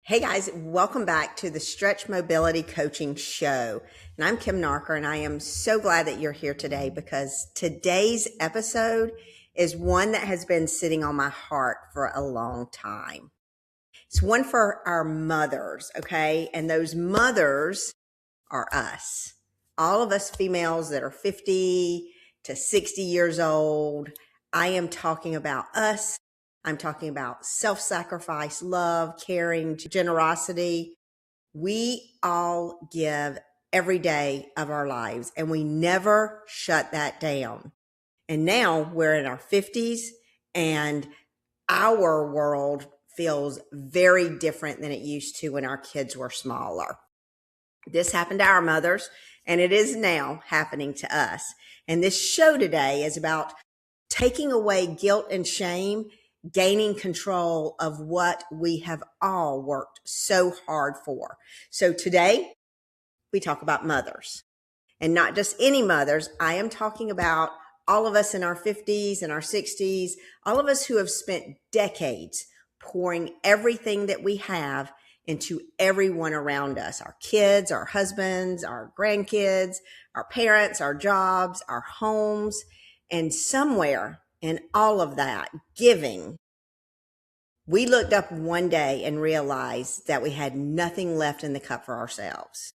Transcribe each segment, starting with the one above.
Hey guys, welcome back to the Stretch Mobility Coaching Show. And I'm Kim Nartker, and I am so glad that you're here today because today's episode is one that has been sitting on my heart for a long time. It's one for our mothers, okay? And those mothers are us. All of us females that are 50 to 60 years old. I am talking about us. I'm talking about self-sacrifice, love, caring, generosity. We all give every day of our lives, and we never shut that down. And now we're in our 50s, and our world feels very different than it used to when our kids were smaller. This happened to our mothers, and it is now happening to us. And this show today is about taking away guilt and shame, gaining control of what we have all worked so hard for. So today we talk about mothers, and not just any mothers. I am talking about all of us in our 50s and our 60s, all of us who have spent decades pouring everything that we have into everyone around us, our kids, our husbands, our grandkids, our parents, our jobs, our homes. And somewhere in all of that giving, we looked up one day and realized that we had nothing left in the cup for ourselves.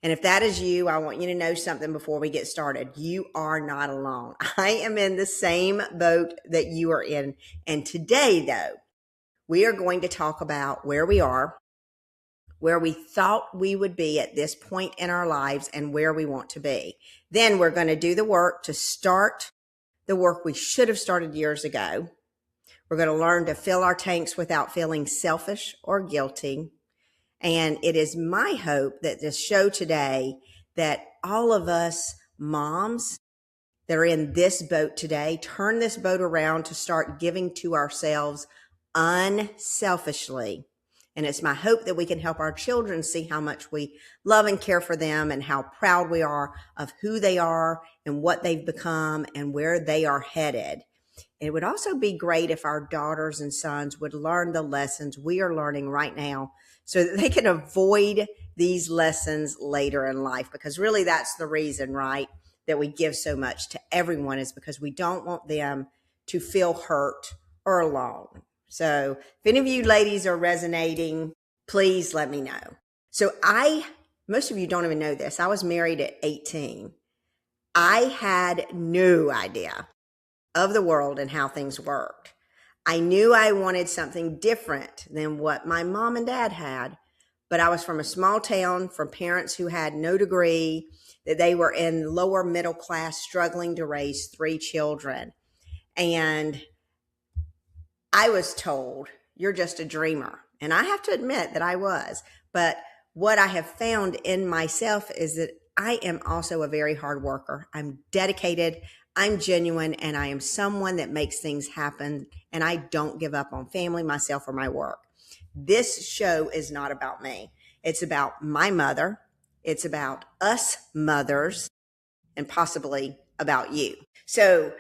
And if that is you, I want you to know something before we get started. You are not alone. I am in the same boat that you are in. And today, though, we are going to talk about where we are, where we thought we would be at this point in our lives, and where we want to be. Then we're going to do the work to start the work we should have started years ago. We're going to learn to fill our tanks without feeling selfish or guilty. And it is my hope that this show today, that all of us moms that are in this boat today, turn this boat around to start giving to ourselves unselfishly. And it's my hope that we can help our children see how much we love and care for them, and how proud we are of who they are and what they've become and where they are headed. It would also be great if our daughters and sons would learn the lessons we are learning right now, so that they can avoid these lessons later in life. Because really that's the reason, right, that we give so much to everyone, is because we don't want them to feel hurt or alone. So if any of you ladies are resonating, please let me know. So most of you don't even know this. I was married at 18. I had no idea of the world and how things worked. I knew I wanted something different than what my mom and dad had, but I was from a small town, from parents who had no degree, that they were in lower middle class, struggling to raise 3 children. And I was told, you're just a dreamer. And I have to admit that I was. But what I have found in myself is that I am also a very hard worker. I'm dedicated, I'm genuine, and I am someone that makes things happen. And I don't give up on family, myself, or my work. This show is not about me. It's about my mother. It's about us mothers, and possibly about you. So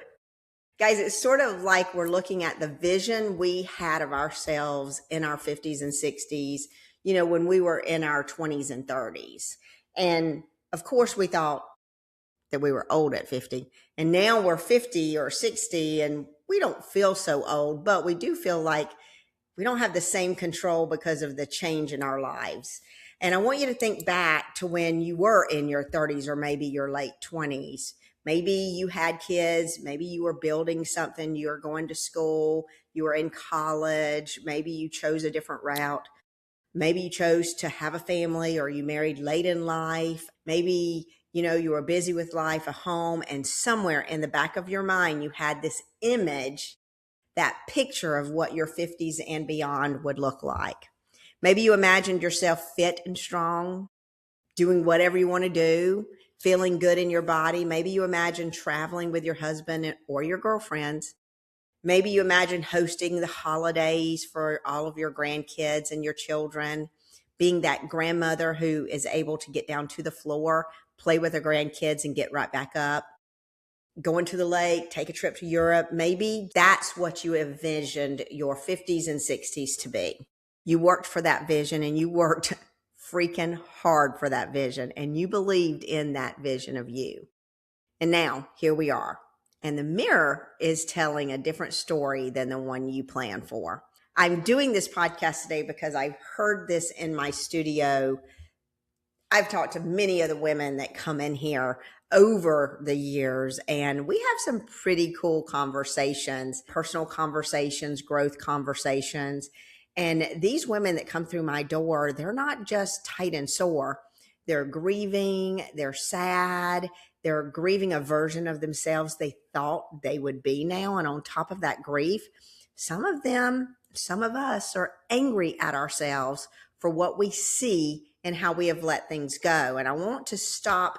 guys, it's sort of like we're looking at the vision we had of ourselves in our 50s and 60s, when we were in our 20s and 30s. And of course, we thought that we were old at 50. And now we're 50 or 60, and we don't feel so old, but we do feel like we don't have the same control because of the change in our lives. And I want you to think back to when you were in your 30s or maybe your late 20s. Maybe you had kids, maybe you were building something, you were going to school, you were in college, maybe you chose a different route. Maybe you chose to have a family, or you married late in life. Maybe, you were busy with life, a home, and somewhere in the back of your mind, you had this image, that picture of what your 50s and beyond would look like. Maybe you imagined yourself fit and strong, doing whatever you want to do, feeling good in your body. Maybe you imagine traveling with your husband or your girlfriends. Maybe you imagine hosting the holidays for all of your grandkids and your children, being that grandmother who is able to get down to the floor, play with her grandkids, and get right back up. Going to the lake, take a trip to Europe. Maybe that's what you envisioned your 50s and 60s to be. You worked for that vision, and you worked freaking hard for that vision, and you believed in that vision of you. And now here we are. And the mirror is telling a different story than the one you planned for. I'm doing this podcast today because I've heard this in my studio. I've talked to many of the women that come in here over the years, and we have some pretty cool conversations, personal conversations, growth conversations. And these women that come through my door, they're not just tight and sore. They're grieving, they're sad, they're grieving a version of themselves they thought they would be now. And on top of that grief, some of us are angry at ourselves for what we see and how we have let things go. And I want to stop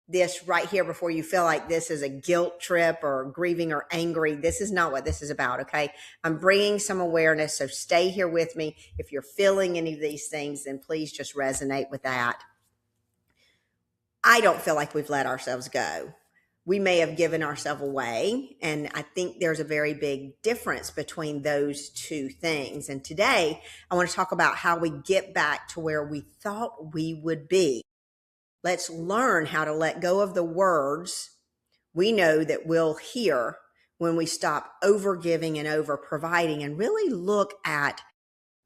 this right here before you feel like this is a guilt trip or grieving or angry. This is not what this is about, okay? I'm bringing some awareness, so stay here with me. If you're feeling any of these things, then please just resonate with that. I don't feel like we've let ourselves go. We may have given ourselves away, and I think there's a very big difference between those two things. And today, I want to talk about how we get back to where we thought we would be. Let's learn how to let go of the words we know that we'll hear when we stop overgiving and over-providing, and really look at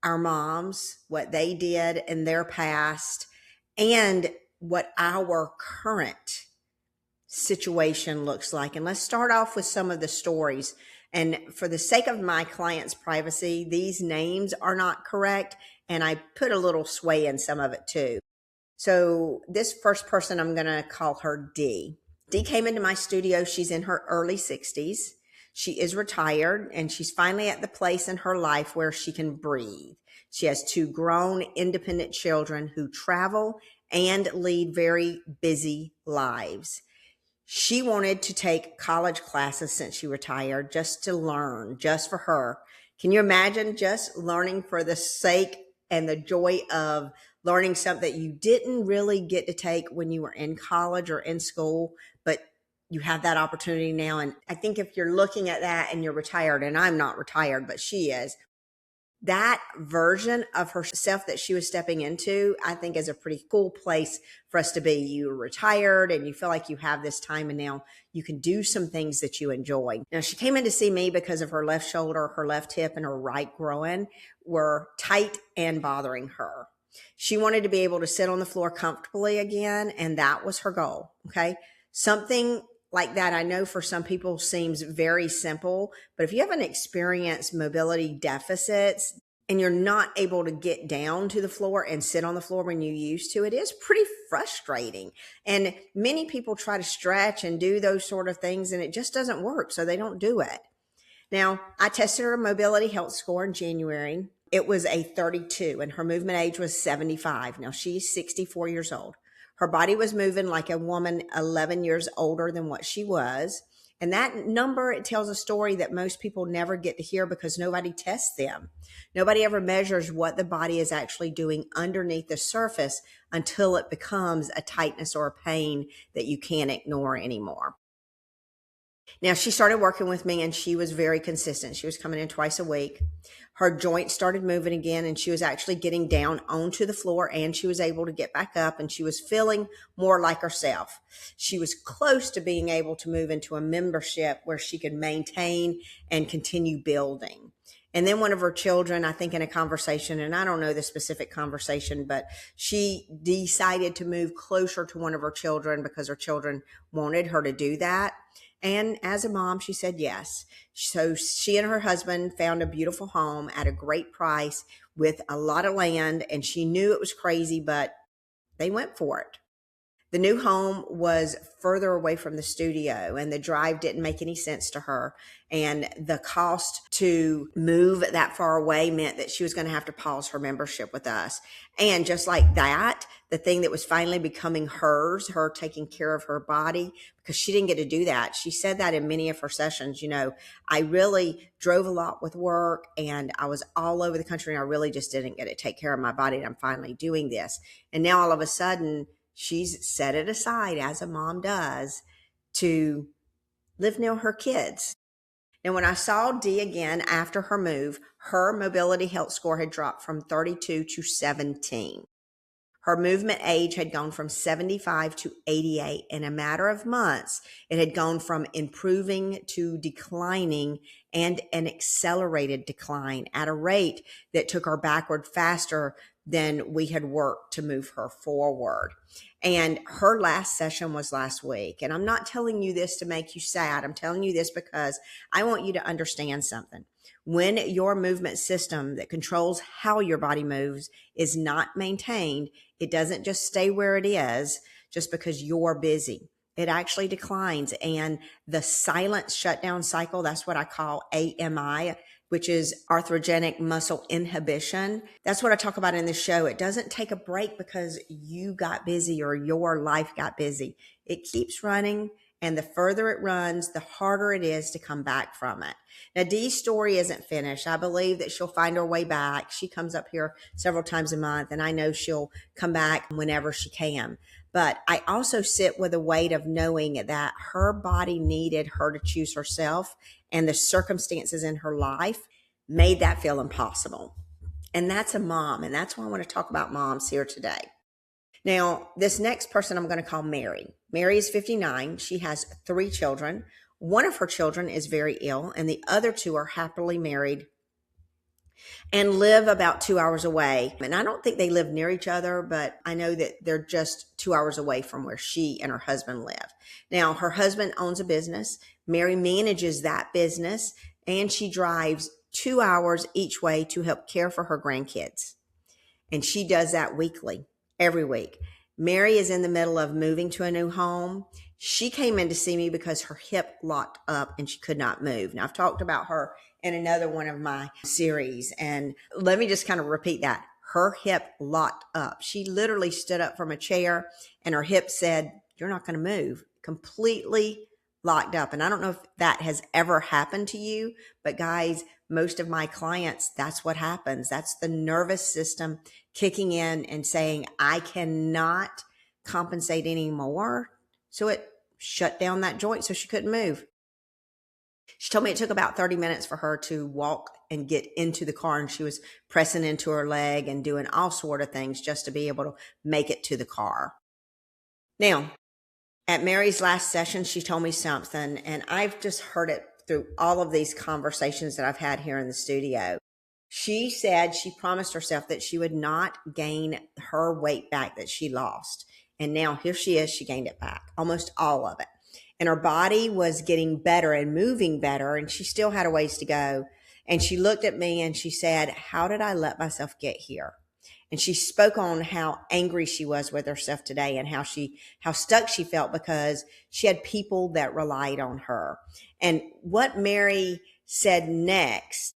our moms, what they did in their past, and what our current situation looks like. And let's start off with some of the stories. And for the sake of my clients' privacy, these names are not correct, and I put a little sway in some of it too. So this first person, I'm going to call her D. D came into my studio. She's in her early 60s. She is retired, and she's finally at the place in her life where she can breathe. She has 2 grown, independent children who travel and lead very busy lives. She wanted to take college classes since she retired, just to learn, just for her. Can you imagine just learning for the sake and the joy of learning something that you didn't really get to take when you were in college or in school, but you have that opportunity now? And I think if you're looking at that and you're retired, and I'm not retired, but she is, that version of herself that she was stepping into, I think is a pretty cool place for us to be. You're retired and you feel like you have this time, and now you can do some things that you enjoy. Now, she came in to see me because of her left shoulder, her left hip, and her right groin were tight and bothering her. She wanted to be able to sit on the floor comfortably again, and that was her goal, okay? Something like that, I know for some people seems very simple, but if you haven't experienced mobility deficits and you're not able to get down to the floor and sit on the floor when you used to, it is pretty frustrating. And many people try to stretch and do those sort of things, and it just doesn't work, so they don't do it. Now, I tested her mobility health score in January. It was a 32, and her movement age was 75. Now, she's 64 years old. Her body was moving like a woman 11 years older than what she was. And that number, it tells a story that most people never get to hear because nobody tests them. Nobody ever measures what the body is actually doing underneath the surface until it becomes a tightness or a pain that you can't ignore anymore. Now, she started working with me, and she was very consistent. She was coming in twice a week. Her joints started moving again, and she was actually getting down onto the floor, and she was able to get back up, and she was feeling more like herself. She was close to being able to move into a membership where she could maintain and continue building. And then one of her children, I think in a conversation, and I don't know the specific conversation, but she decided to move closer to one of her children because her children wanted her to do that. And as a mom, she said yes. So she and her husband found a beautiful home at a great price with a lot of land, and she knew it was crazy, but they went for it. The new home was further away from the studio, and the drive didn't make any sense to her. And the cost to move that far away meant that she was going to have to pause her membership with us. And just like that, the thing that was finally becoming hers, her taking care of her body, because she didn't get to do that. She said that in many of her sessions, I really drove a lot with work, and I was all over the country, and I really just didn't get to take care of my body. And I'm finally doing this. And now all of a sudden, she's set it aside, as a mom does, to live near her kids. And when I saw Dee again after her move, her mobility health score had dropped from 32 to 17. Her movement age had gone from 75 to 88. In a matter of months, it had gone from improving to declining, and an accelerated decline at a rate that took her backward faster than we had worked to move her forward. And her last session was last week. And I'm not telling you this to make you sad. I'm telling you this because I want you to understand something. When your movement system that controls how your body moves is not maintained, it doesn't just stay where it is just because you're busy. It actually declines. And the silent shutdown cycle, that's what I call AMI, which is arthrogenic muscle inhibition. That's what I talk about in the show. It doesn't take a break because you got busy or your life got busy. It keeps running. And the further it runs, the harder it is to come back from it. Now, Dee's story isn't finished. I believe that she'll find her way back. She comes up here several times a month, and I know she'll come back whenever she can. But I also sit with the weight of knowing that her body needed her to choose herself, and the circumstances in her life made that feel impossible. And that's a mom, and that's why I want to talk about moms here today. Now, this next person I'm going to call Mary. Mary is 59. She has 3 children. One of her children is very ill, and the other 2 are happily married and live about 2 hours away. And I don't think they live near each other, but I know that they're just 2 hours away from where she and her husband live. Now, her husband owns a business. Mary manages that business, and she drives 2 hours each way to help care for her grandkids. And she does that weekly, every week. Mary is in the middle of moving to a new home. She came in to see me because her hip locked up and she could not move. Now, I've talked about her in another one of my series. And let me just kind of repeat that. Her hip locked up. She literally stood up from a chair and her hip said, "You're not going to move." Completely locked up. And I don't know if that has ever happened to you, but guys, most of my clients, that's what happens. That's the nervous system kicking in and saying, I cannot compensate anymore. So it shut down that joint so she couldn't move. She told me it took about 30 minutes for her to walk and get into the car, and she was pressing into her leg and doing all sort of things just to be able to make it to the car. Now, at Mary's last session, she told me something, and I've just heard it through all of these conversations that I've had here in the studio. She said she promised herself that she would not gain her weight back that she lost. And now here she is, she gained it back, almost all of it. And her body was getting better and moving better, and she still had a ways to go. And she looked at me and she said, "How did I let myself get here?" And she spoke on how angry she was with herself today and how stuck she felt because she had people that relied on her. And what Mary said next,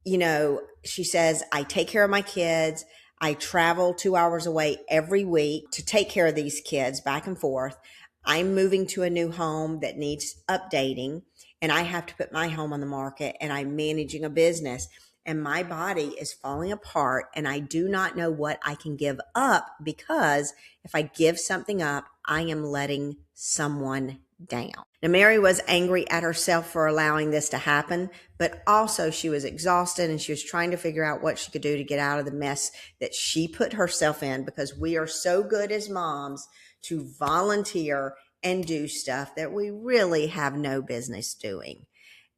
she says, "I take care of my kids. I travel 2 hours away every week to take care of these kids back and forth. I'm moving to a new home that needs updating, and I have to put my home on the market, and I'm managing a business. And my body is falling apart, and I do not know what I can give up, because if I give something up, I am letting someone down." Now, Mary was angry at herself for allowing this to happen, but also she was exhausted and she was trying to figure out what she could do to get out of the mess that she put herself in, because we are so good as moms to volunteer and do stuff that we really have no business doing.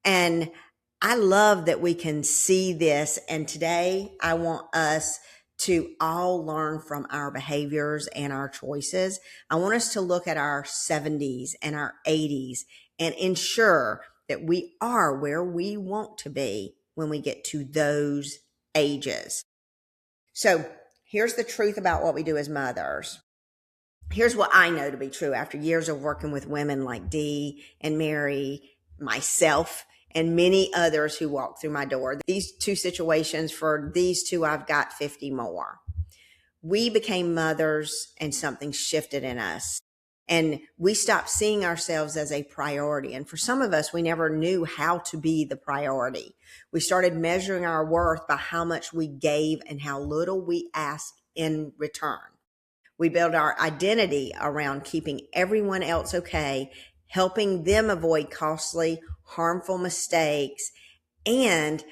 And I love that we can see this. And today I want us to all learn from our behaviors and our choices. I want us to look at our 70s and our 80s and ensure that we are where we want to be when we get to those ages. So here's the truth about what we do as mothers. Here's what I know to be true after years of working with women like Dee and Mary, myself, and many others who walk through my door. These 2 situations, for these 2, I've got 50 more. We became mothers and something shifted in us. And we stopped seeing ourselves as a priority. And for some of us, we never knew how to be the priority. We started measuring our worth by how much we gave and how little we asked in return. We build our identity around keeping everyone else okay, helping them avoid costly, harmful mistakes. And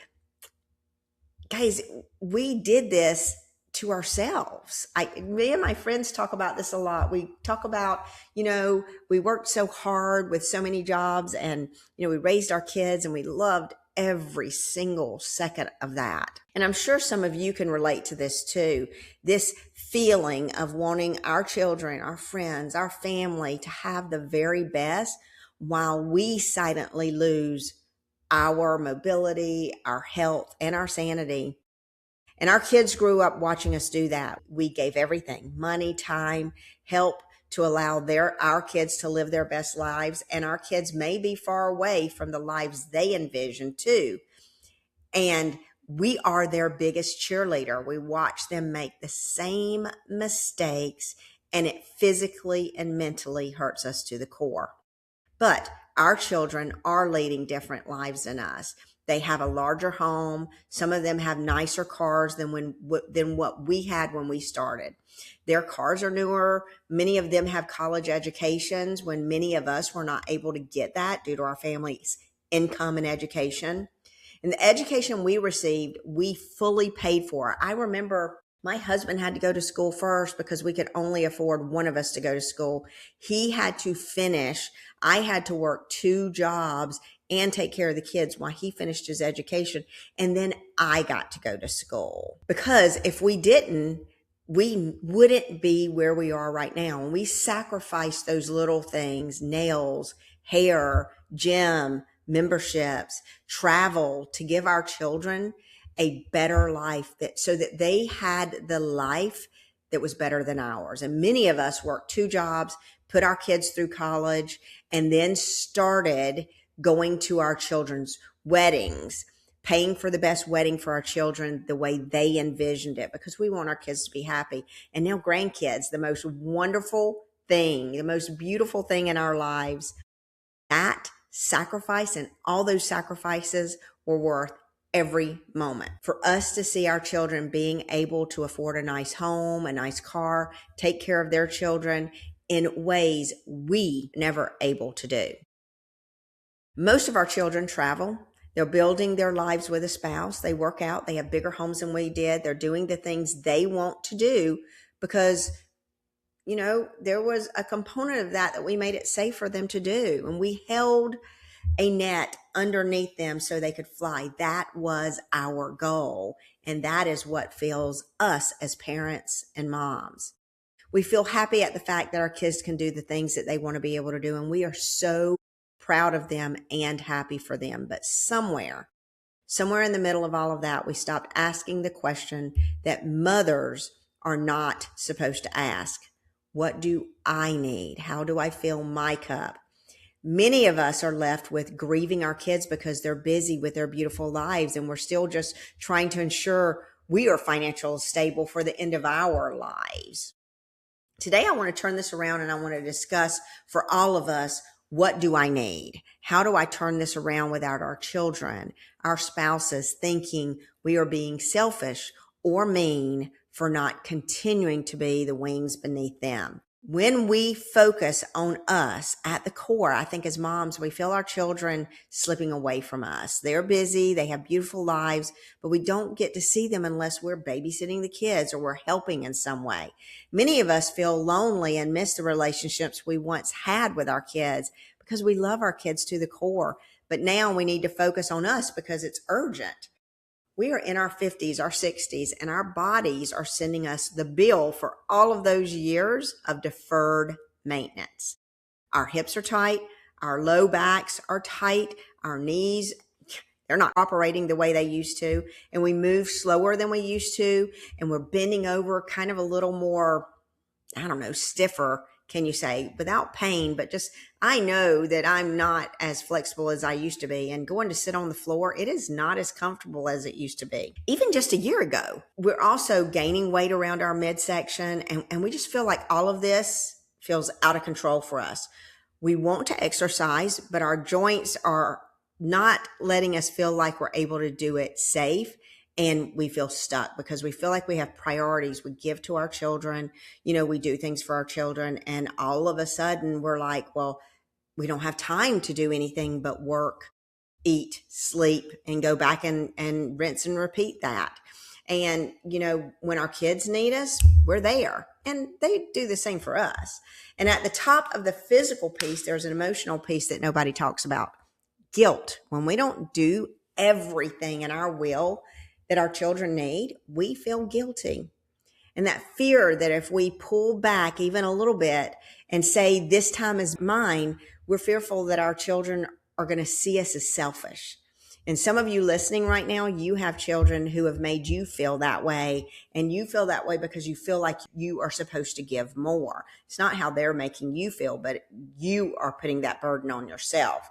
guys, we did this to ourselves. Me and my friends talk about this a lot. We talk about, we worked so hard with so many jobs, and, we raised our kids, and we loved every single second of that. And I'm sure some of you can relate to this too. This feeling of wanting our children, our friends, our family to have the very best, while we silently lose our mobility, our health, and our sanity. And our kids grew up watching us do that. We gave everything, money, time, help, to allow our kids to live their best lives. And our kids may be far away from the lives they envision too. And we are their biggest cheerleader. We watch them make the same mistakes, and it physically and mentally hurts us to the core. But our children are leading different lives than us. They have a larger home. Some of them have nicer cars than what we had when we started. Their cars are newer. Many of them have college educations when many of us were not able to get that due to our family's income and education. And the education we received, we fully paid for. I remember my husband had to go to school first because we could only afford one of us to go to school. He had to finish. I had to work 2 jobs and take care of the kids while he finished his education. And then I got to go to school, because if we didn't, we wouldn't be where we are right now. And we sacrificed those little things, nails, hair, gym, memberships, travel, to give our children a better life, so that they had the life that was better than ours. And many of us worked 2 jobs, put our kids through college, and then started going to our children's weddings, paying for the best wedding for our children the way they envisioned it, because we want our kids to be happy. And now grandkids, the most wonderful thing, the most beautiful thing in our lives. That sacrifice and all those sacrifices were worth every moment. For us to see our children being able to afford a nice home, a nice car, take care of their children in ways we never able to do. Most of our children travel. They're building their lives with a spouse. They work out. They have bigger homes than we did. They're doing the things they want to do because, there was a component of that we made it safe for them to do. And we held a net underneath them so they could fly. That was our goal. And that is what fills us as parents and moms. We feel happy at the fact that our kids can do the things that they want to be able to do. And we are so proud of them and happy for them. But somewhere in the middle of all of that, we stopped asking the question that mothers are not supposed to ask. What do I need? How do I fill my cup? Many of us are left with grieving our kids because they're busy with their beautiful lives, and we're still just trying to ensure we are financially stable for the end of our lives. Today, I want to turn this around, and I want to discuss for all of us, what do I need? How do I turn this around without our children, our spouses thinking we are being selfish or mean for not continuing to be the wings beneath them? When we focus on us at the core, I think as moms, we feel our children slipping away from us. They're busy, they have beautiful lives, but we don't get to see them unless we're babysitting the kids or we're helping in some way. Many of us feel lonely and miss the relationships we once had with our kids because we love our kids to the core. But now we need to focus on us because it's urgent. We are in our 50s, our 60s, and our bodies are sending us the bill for all of those years of deferred maintenance. Our hips are tight, our low backs are tight, our knees, they're not operating the way they used to, and we move slower than we used to, and we're bending over kind of a little more, stiffer, can you say, without pain, but just, I know that I'm not as flexible as I used to be, and going to sit on the floor, it is not as comfortable as it used to be. Even just a year ago, we're also gaining weight around our midsection, and we just feel like all of this feels out of control for us. We want to exercise, but our joints are not letting us feel like we're able to do it safe. And we feel stuck because we feel like we have priorities we give to our children. We do things for our children, and all of a sudden we're like, well, we don't have time to do anything but work eat, sleep, and go back and rinse and repeat that. And, when our kids need us, we're there. And they do the same for us. And at the top of the physical piece, there's an emotional piece that nobody talks about: guilt. When we don't do everything in our will that our children need, we feel guilty. And that fear that if we pull back even a little bit and say, this time is mine, we're fearful that our children are going to see us as selfish. And some of you listening right now, you have children who have made you feel that way. And you feel that way because you feel like you are supposed to give more. It's not how they're making you feel, but you are putting that burden on yourself.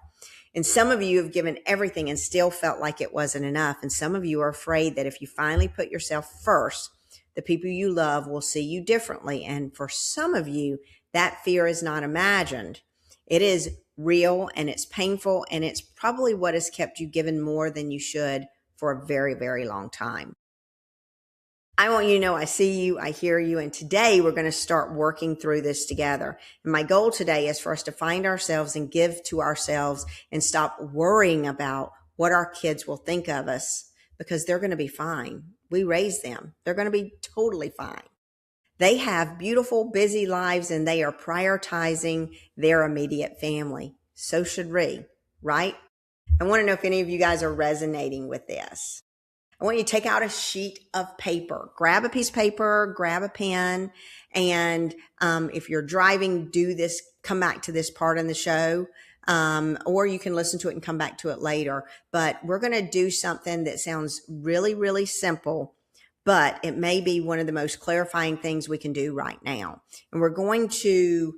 And some of you have given everything and still felt like it wasn't enough. And some of you are afraid that if you finally put yourself first, the people you love will see you differently. And for some of you, that fear is not imagined. It is real, and it's painful, and it's probably what has kept you giving more than you should for a very, very long time. I want you to know I see you, I hear you, and today we're going to start working through this together. And my goal today is for us to find ourselves and give to ourselves and stop worrying about what our kids will think of us, because they're going to be fine. We raised them. They're going to be totally fine. They have beautiful, busy lives, and they are prioritizing their immediate family. So should we, right? I want to know if any of you guys are resonating with this. I want you to take out a sheet of paper. Grab a piece of paper, grab a pen, and if you're driving, do this, come back to this part in the show. Or you can listen to it and come back to it later. But we're going to do something that sounds really, really simple, but it may be one of the most clarifying things we can do right now. And we're going to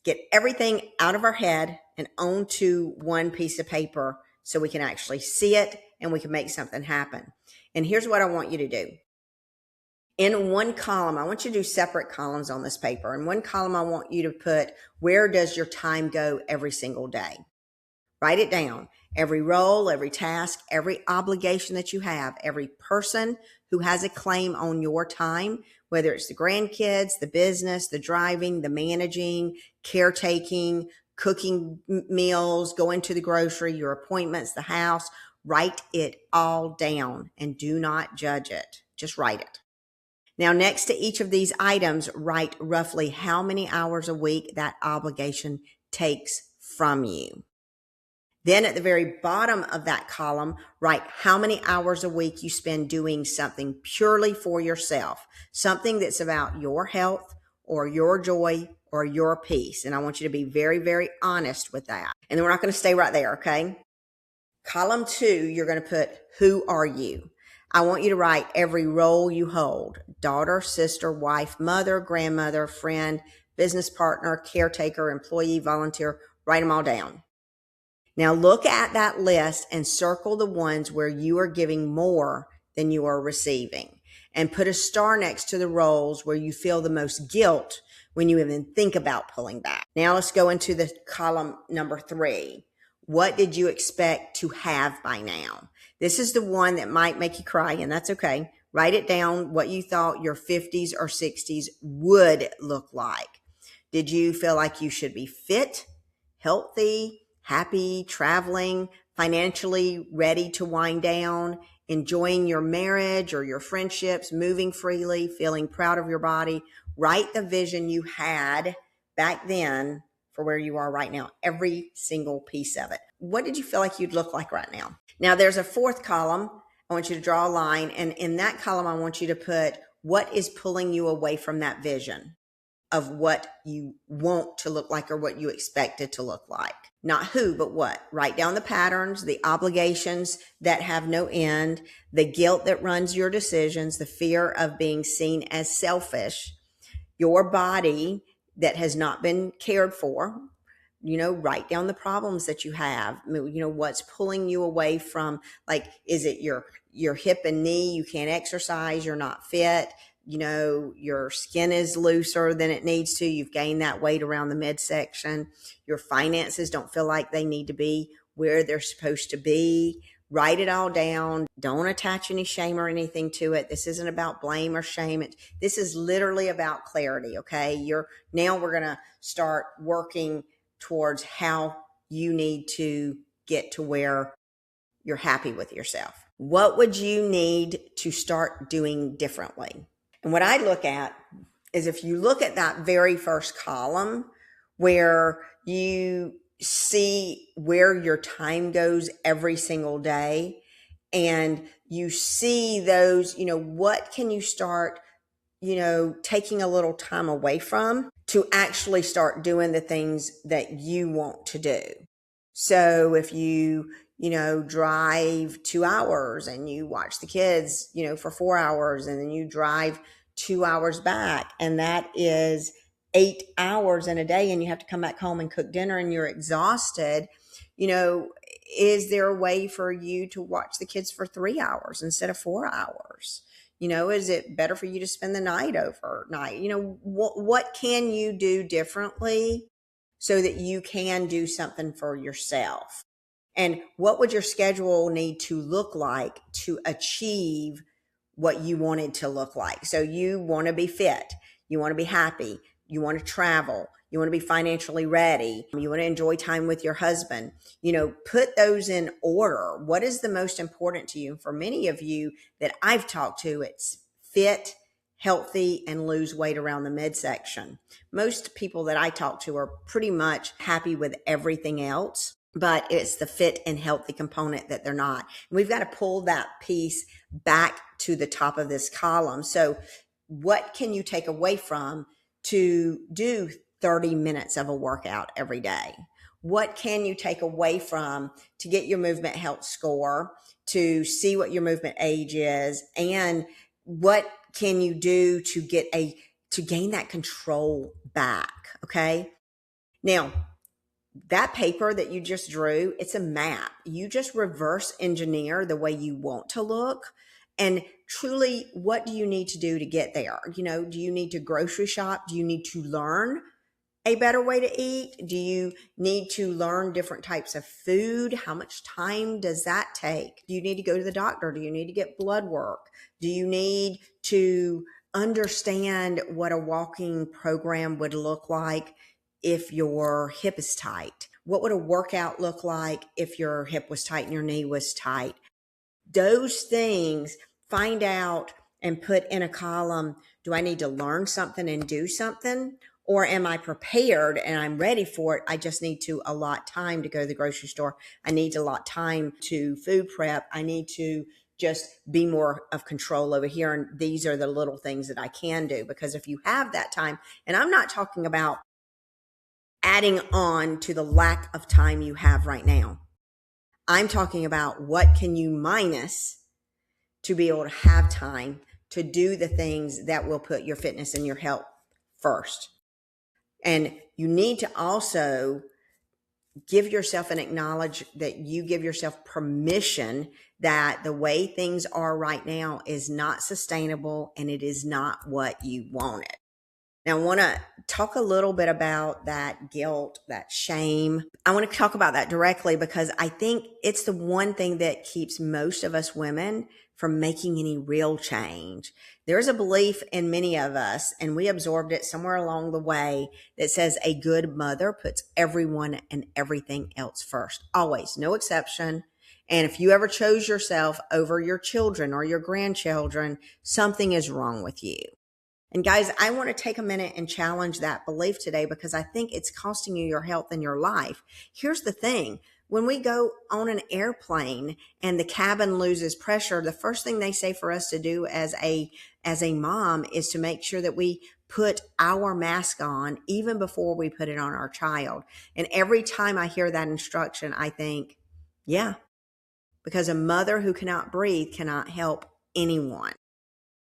get everything out of our head and onto one piece of paper so we can actually see it and we can make something happen. And here's what I want you to do. In one column, I want you to do separate columns on this paper. In one column, I want you to put, where does your time go every single day? Write it down. Every role, every task, every obligation that you have, every person who has a claim on your time, whether it's the grandkids, the business, the driving, the managing, caretaking, cooking meals, going to the grocery, your appointments, the house. Write it all down and do not judge it. Just write it. Now, next to each of these items, write roughly how many hours a week that obligation takes from you. Then at the very bottom of that column, write how many hours a week you spend doing something purely for yourself, something that's about your health or your joy or your peace. And I want you to be very, very honest with that. And then we're not going to stay right there, okay? Column 2, you're going to put, who are you? I want you to write every role you hold: daughter, sister, wife, mother, grandmother, friend, business partner, caretaker, employee, volunteer. Write them all down. Now look at that list and circle the ones where you are giving more than you are receiving, and put a star next to the roles where you feel the most guilt when you even think about pulling back. Now let's go into the column number 3. What did you expect to have by now? This is the one that might make you cry, and that's okay. Write it down, what you thought your 50s or 60s would look like. Did you feel like you should be fit, healthy, happy, traveling, financially ready to wind down, enjoying your marriage or your friendships, moving freely, feeling proud of your body? Write the vision you had back then for where you are right now, every single piece of it. What did you feel like you'd look like right now? Now there's a 4th column. I want you to draw a line, and in that column, I want you to put what is pulling you away from that vision of what you want to look like or what you expect it to look like. Not who, but what. Write down the patterns, the obligations that have no end, the guilt that runs your decisions, the fear of being seen as selfish, your body that has not been cared for. Write down the problems that you have. What's pulling you away from, like, is it your hip and knee? You can't exercise. You're not fit. Your skin is looser than it needs to. You've gained that weight around the midsection. Your finances don't feel like they need to be where they're supposed to be. Write it all down. Don't attach any shame or anything to it. This isn't about blame or shame. This is literally about clarity, okay? Now we're going to start working towards how you need to get to where you're happy with yourself? What would you need to start doing differently? And what I look at is, if you look at that very first column where you see where your time goes every single day, and you see those, what can you start, taking a little time away from to actually start doing the things that you want to do. So if you drive 2 hours and you watch the kids, for 4 hours, and then you drive 2 hours back, and that is 8 hours in a day, and you have to come back home and cook dinner and you're exhausted, is there a way for you to watch the kids for 3 hours instead of 4 hours? Is it better for you to spend the night overnight? What can you do differently so that you can do something for yourself? And what would your schedule need to look like to achieve what you want it to look like? So you want to be fit, you want to be happy, you want to travel, you want to be financially ready, you want to enjoy time with your husband. Put those in order. What is the most important to you? For many of you that I've talked to, it's fit, healthy, and lose weight around the midsection. Most people that I talk to are pretty much happy with everything else, but it's the fit and healthy component that they're not. And we've got to pull that piece back to the top of this column. So what can you take away from to do 30 minutes of a workout every day? What can you take away from to get your movement health score, to see what your movement age is, and what can you do to gain that control back? Okay. Now, that paper that you just drew, it's a map. You just reverse engineer the way you want to look. And truly, what do you need to do to get there? Do you need to grocery shop? Do you need to learn a better way to eat? Do you need to learn different types of food? How much time does that take? Do you need to go to the doctor? Do you need to get blood work? Do you need to understand what a walking program would look like if your hip is tight? What would a workout look like if your hip was tight and your knee was tight? Those things, find out and put in a column. Do I need to learn something and do something? Or am I prepared and I'm ready for it? I just need to allot time to go to the grocery store. I need to allot time to food prep. I need to just be more of control over here. And these are the little things that I can do. Because if you have that time, and I'm not talking about adding on to the lack of time you have right now, I'm talking about what can you minus to be able to have time to do the things that will put your fitness and your health first. And you need to also give yourself and acknowledge that you give yourself permission that the way things are right now is not sustainable and it is not what you wanted. Now, I want to talk a little bit about that guilt, that shame. I want to talk about that directly because I think it's the one thing that keeps most of us women from making any real change. There's a belief in many of us, and we absorbed it somewhere along the way, that says a good mother puts everyone and everything else first. Always, no exception. And if you ever chose yourself over your children or your grandchildren, something is wrong with you. And guys, I want to take a minute and challenge that belief today because I think it's costing you your health and your life. Here's the thing. When we go on an airplane and the cabin loses pressure, the first thing they say for us to do as a mom is to make sure that we put our mask on even before we put it on our child. And every time I hear that instruction, I think, yeah, because a mother who cannot breathe cannot help anyone.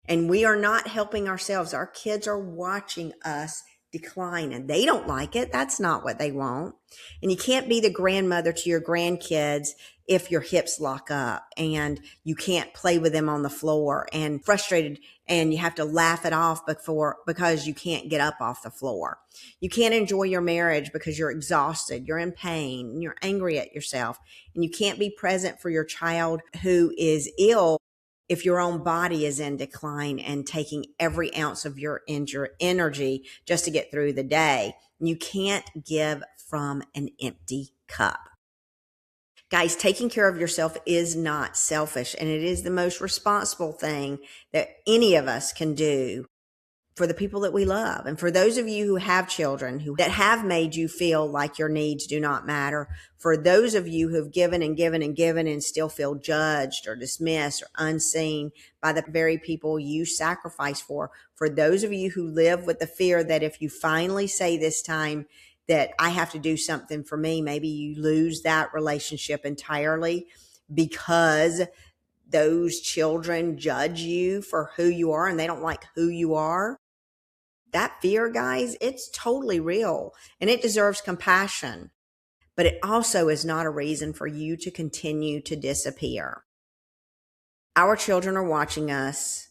And we are not helping ourselves. Our kids are watching us decline and they don't like it. That's not what they want. And you can't be the grandmother to your grandkids if your hips lock up and you can't play with them on the floor and frustrated and you have to laugh it off because you can't get up off the floor. You can't enjoy your marriage because you're exhausted, you're in pain, you're angry at yourself, and you can't be present for your child who is ill if your own body is in decline and taking every ounce of your energy just to get through the day. You can't give from an empty cup. Guys, taking care of yourself is not selfish, and it is the most responsible thing that any of us can do for the people that we love. And for those of you who have children that have made you feel like your needs do not matter, for those of you who have given and given and given and still feel judged or dismissed or unseen by the very people you sacrifice for those of you who live with the fear that if you finally say this time that I have to do something for me, maybe you lose that relationship entirely because those children judge you for who you are and they don't like who you are. That fear, guys, it's totally real and it deserves compassion, but it also is not a reason for you to continue to disappear. Our children are watching us,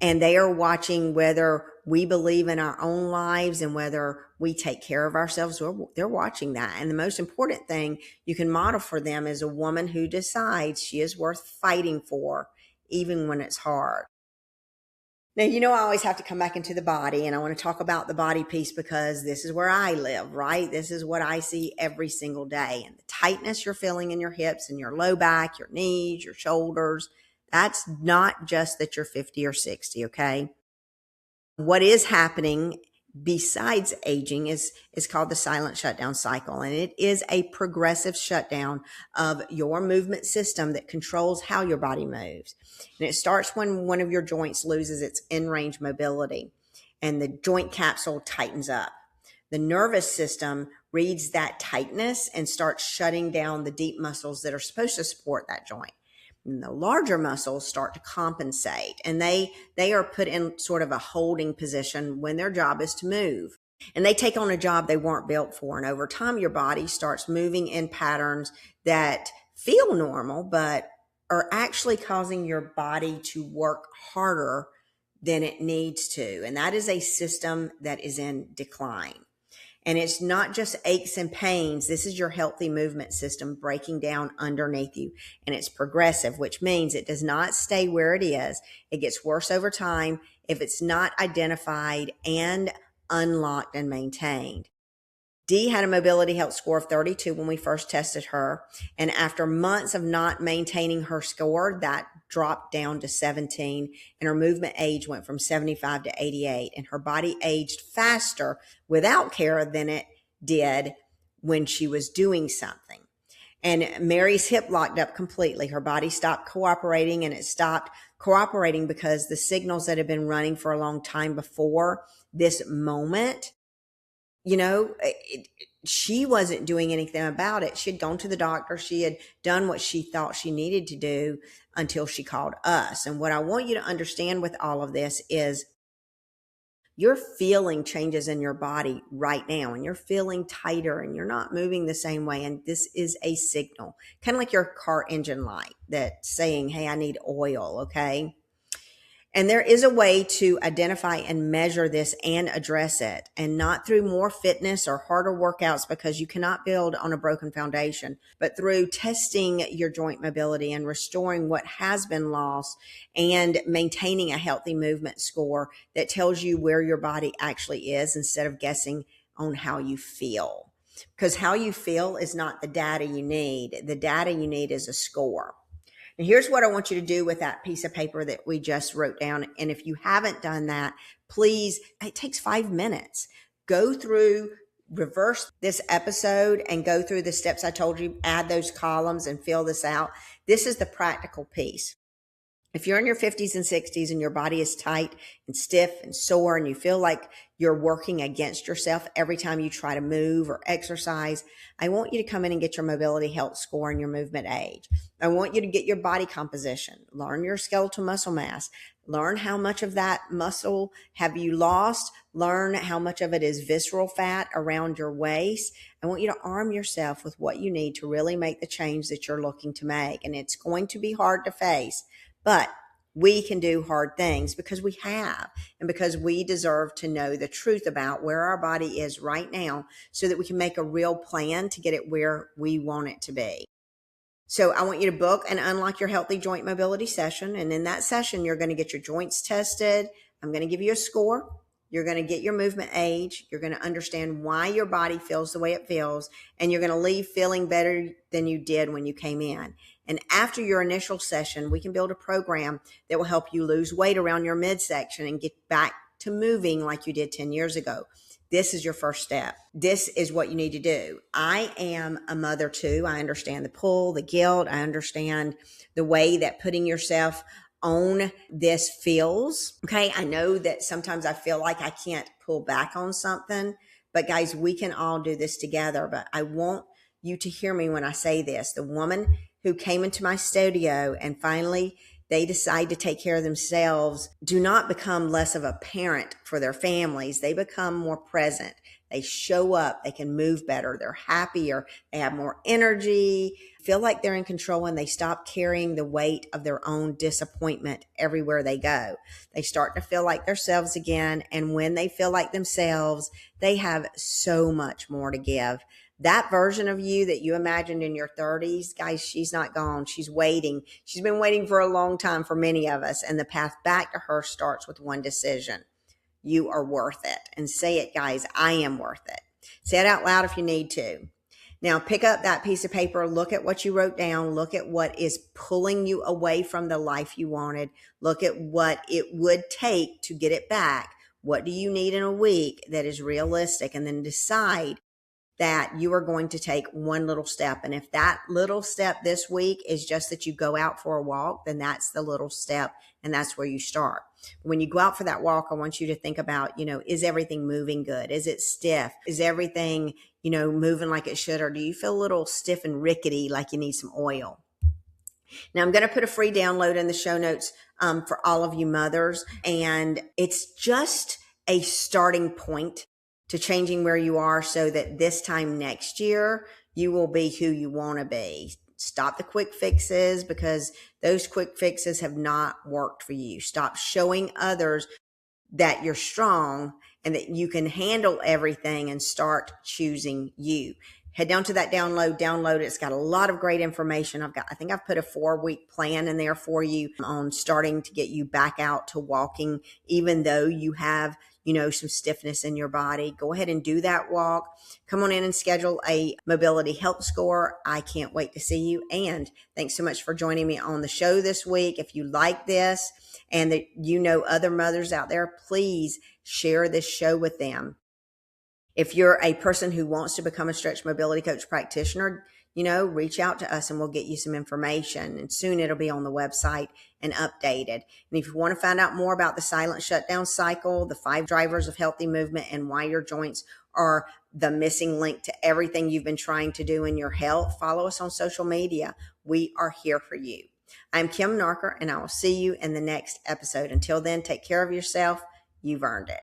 and they are watching whether we believe in our own lives and whether we take care of ourselves. They're watching that. And the most important thing you can model for them is a woman who decides she is worth fighting for, even when it's hard. Now, I always have to come back into the body, and I want to talk about the body piece because this is where I live, right? This is what I see every single day. And the tightness you're feeling in your hips and your low back, your knees, your shoulders, that's not just that you're 50 or 60, okay? What is happening besides aging is called the silent shutdown cycle. And it is a progressive shutdown of your movement system that controls how your body moves. And it starts when one of your joints loses its in-range mobility and the joint capsule tightens up. The nervous system reads that tightness and starts shutting down the deep muscles that are supposed to support that joint. And the larger muscles start to compensate, and they are put in sort of a holding position when their job is to move. And they take on a job they weren't built for. And over time, your body starts moving in patterns that feel normal, but are actually causing your body to work harder than it needs to. And that is a system that is in decline. And it's not just aches and pains. This is your healthy movement system breaking down underneath you. And it's progressive, which means it does not stay where it is. It gets worse over time if it's not identified and unlocked and maintained. Dee had a mobility health score of 32 when we first tested her. And after months of not maintaining her score, that dropped down to 17, and her movement age went from 75 to 88. And her body aged faster without care than it did when she was doing something. And Mary's hip locked up completely. Her body stopped cooperating, and it stopped cooperating because the signals that had been running for a long time before this moment, she wasn't doing anything about it. She had gone to the doctor. She had done what she thought she needed to do until she called us. And what I want you to understand with all of this is you're feeling changes in your body right now, and you're feeling tighter and you're not moving the same way. And this is a signal, kind of like your car engine light that's saying, hey, I need oil. Okay. And there is a way to identify and measure this and address it, and not through more fitness or harder workouts, because you cannot build on a broken foundation, but through testing your joint mobility and restoring what has been lost and maintaining a healthy movement score that tells you where your body actually is instead of guessing on how you feel. Because how you feel is not the data you need. The data you need is a score. And here's what I want you to do with that piece of paper that we just wrote down. And if you haven't done that, please, it takes 5 minutes. Go through, reverse this episode and go through the steps I told you, add those columns and fill this out. This is the practical piece. If you're in your 50s and 60s and your body is tight and stiff and sore and you feel like you're working against yourself every time you try to move or exercise, I want you to come in and get your mobility health score and your movement age. I want you to get your body composition, learn your skeletal muscle mass, learn how much of that muscle have you lost, learn how much of it is visceral fat around your waist. I want you to arm yourself with what you need to really make the change that you're looking to make. And it's going to be hard to face, but we can do hard things because we have, and because we deserve to know the truth about where our body is right now so that we can make a real plan to get it where we want it to be. So I want you to book and unlock your healthy joint mobility session. And in that session, you're going to get your joints tested. I'm going to give you a score. You're going to get your movement age. You're going to understand why your body feels the way it feels. And you're going to leave feeling better than you did when you came in. And after your initial session, we can build a program that will help you lose weight around your midsection and get back to moving like you did 10 years ago. This is your first step. This is what you need to do. I am a mother too. I understand the pull, the guilt. I understand the way that putting yourself on this feels. Okay. I know that sometimes I feel like I can't pull back on something, but guys, we can all do this together. But I want you to hear me when I say this. The woman who came into my studio and finally they decide to take care of themselves do not become less of a parent for their families. They become more present. They show up. They can move better. They're happier. They have more energy, feel like they're in control, and they stop carrying the weight of their own disappointment everywhere they go. They start to feel like themselves again. And when they feel like themselves, they have so much more to give. That version of you that you imagined in your 30s, guys, she's not gone. She's waiting. She's been waiting for a long time for many of us. And the path back to her starts with one decision. You are worth it. And say it, guys. I am worth it. Say it out loud if you need to. Now, pick up that piece of paper. Look at what you wrote down. Look at what is pulling you away from the life you wanted. Look at what it would take to get it back. What do you need in a week that is realistic? And then decide that you are going to take one little step. And if that little step this week is just that you go out for a walk, then that's the little step. And that's where you start. When you go out for that walk, I want you to think about, is everything moving good? Is it stiff? Is everything, moving like it should? Or do you feel a little stiff and rickety, like you need some oil? Now, I'm going to put a free download in the show notes for all of you mothers. And it's just a starting point to changing where you are so that this time next year, you will be who you want to be. Stop the quick fixes because those quick fixes have not worked for you. Stop showing others that you're strong and that you can handle everything and start choosing you. Head down to that download it. It's got a lot of great information. I think I've put a 4-week plan in there for you on starting to get you back out to walking, even though you have, some stiffness in your body. Go ahead and do that walk. Come on in and schedule a mobility health score. I can't wait to see you. And thanks so much for joining me on the show this week. If you like this and that other mothers out there, please share this show with them. If you're a person who wants to become a stretch mobility coach practitioner, reach out to us and we'll get you some information. And soon it'll be on the website and updated. And if you want to find out more about the silent shutdown cycle, the 5 drivers of healthy movement, and why your joints are the missing link to everything you've been trying to do in your health, follow us on social media. We are here for you. I'm Kim Nartker, and I will see you in the next episode. Until then, take care of yourself. You've earned it.